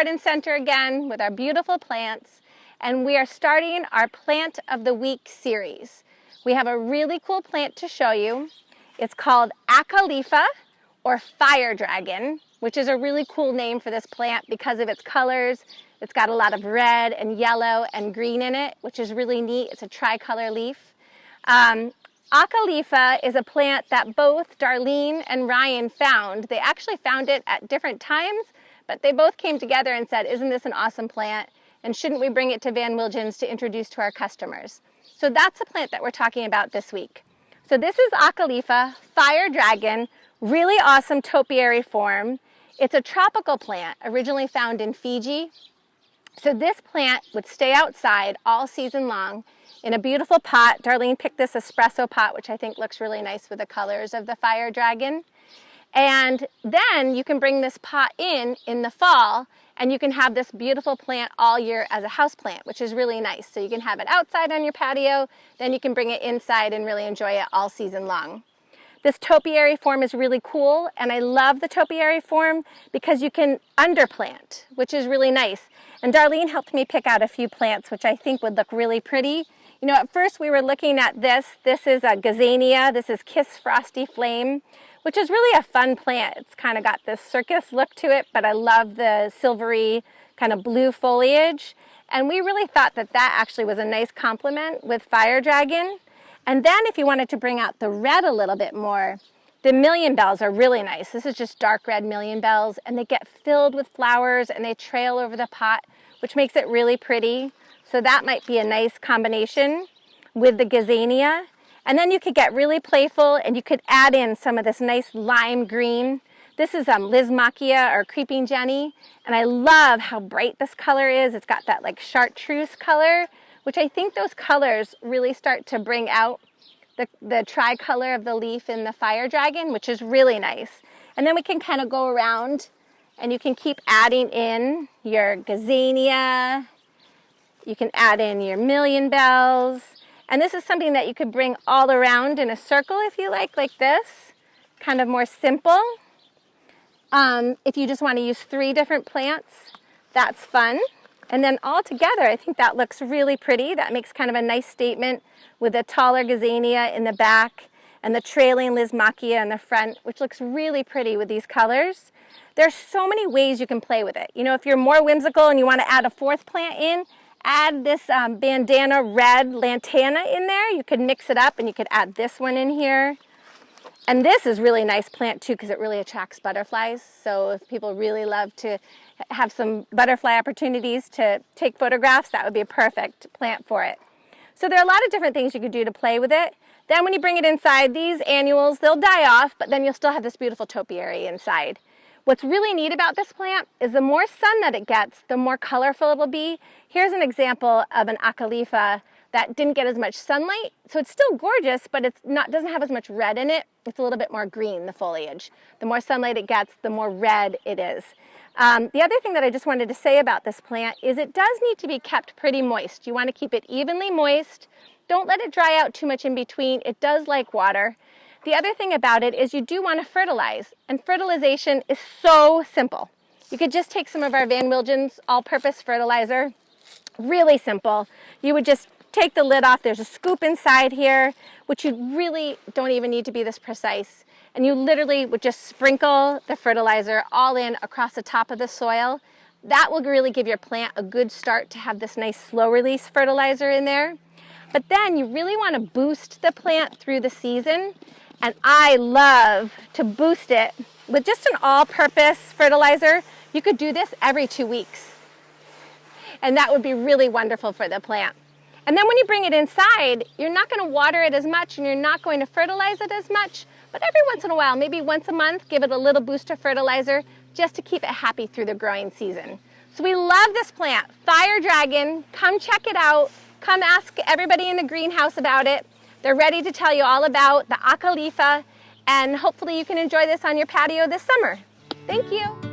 garden center again with our beautiful plants, and we are starting our Plant of the Week series. We have a really cool plant to show you. It's called Acalypha or Fire Dragon, which is a really cool name for this plant because of its colors. It's got a lot of red and yellow and green in it, which is really neat. It's a tricolor leaf. Acalypha is a plant that both Darlene and Ryan found. They actually found it at different times, but they both came together and said, isn't this an awesome plant? And shouldn't we bring it to Van Wilgen's to introduce to our customers? So that's the plant that we're talking about this week. So this is Acalypha Fire Dragon, really awesome topiary form. It's a tropical plant originally found in Fiji. So this plant would stay outside all season long in a beautiful pot. Darlene picked this espresso pot, which I think looks really nice with the colors of the fire dragon. And then you can bring this pot in the fall, and you can have this beautiful plant all year as a house plant, which is really nice. So you can have it outside on your patio, then you can bring it inside and really enjoy it all season long. This topiary form is really cool, and I love the topiary form because you can underplant, which is really nice. And Darlene helped me pick out a few plants, which I think would look really pretty. You know, at first we were looking at this. This is a gazania. This is Kiss Frosty Flame, which is really a fun plant. It's kind of got this circus look to it, but I love the silvery kind of blue foliage. And we really thought that that actually was a nice complement with Fire Dragon. And then if you wanted to bring out the red a little bit more, the million bells are really nice. This is just dark red million bells, and they get filled with flowers and they trail over the pot, which makes it really pretty. So that might be a nice combination with the gazania. And then you could get really playful and you could add in some of this nice lime green. This is Lysmachia or Creeping Jenny. And I love how bright this color is. It's got that like chartreuse color, which I think those colors really start to bring out the tricolor of the leaf in the fire dragon, which is really nice. And then we can kind of go around and you can keep adding in your gazania. You can add in your million bells. And this is something that you could bring all around in a circle if you like this. Kind of more simple. If you just want to use 3 different plants, that's fun. And then all together, I think that looks really pretty. That makes kind of a nice statement with a taller gazania in the back and the trailing Lysmachia in the front, which looks really pretty with these colors. There's so many ways you can play with it. You know, if you're more whimsical and you want to add a 4th plant in, add this bandana red lantana in there. You could mix it up and you could add this one in here. And this is really nice plant too because it really attracts butterflies. So if people really love to have some butterfly opportunities to take photographs, that would be a perfect plant for it. So there are a lot of different things you could do to play with it. Then when you bring it inside, these annuals, they'll die off, but then you'll still have this beautiful topiary inside. What's really neat about this plant is the more sun that it gets, the more colorful it will be. Here's an example of an Acalypha that didn't get as much sunlight. So it's still gorgeous, but it's doesn't have as much red in it. It's a little bit more green, the foliage. The more sunlight it gets, the more red it is. The other thing that I just wanted to say about this plant is it does need to be kept pretty moist. You want to keep it evenly moist. Don't let it dry out too much in between. It does like water. The other thing about it is you do want to fertilize, and fertilization is so simple. You could just take some of our Van Wilgen's all-purpose fertilizer. Really simple. You would just take the lid off. There's a scoop inside here, which you really don't even need to be this precise. And you literally would just sprinkle the fertilizer all in across the top of the soil. That will really give your plant a good start to have this nice slow release fertilizer in there. But then you really want to boost the plant through the season. And I love to boost it with just an all-purpose fertilizer. You could do this every 2 weeks. And that would be really wonderful for the plant. And then when you bring it inside, you're not going to water it as much and you're not going to fertilize it as much. But every once in a while, maybe once a month, give it a little boost of fertilizer just to keep it happy through the growing season. So we love this plant, Fire Dragon. Come check it out. Come ask everybody in the greenhouse about it. They're ready to tell you all about the Acalypha, and hopefully you can enjoy this on your patio this summer. Thank you.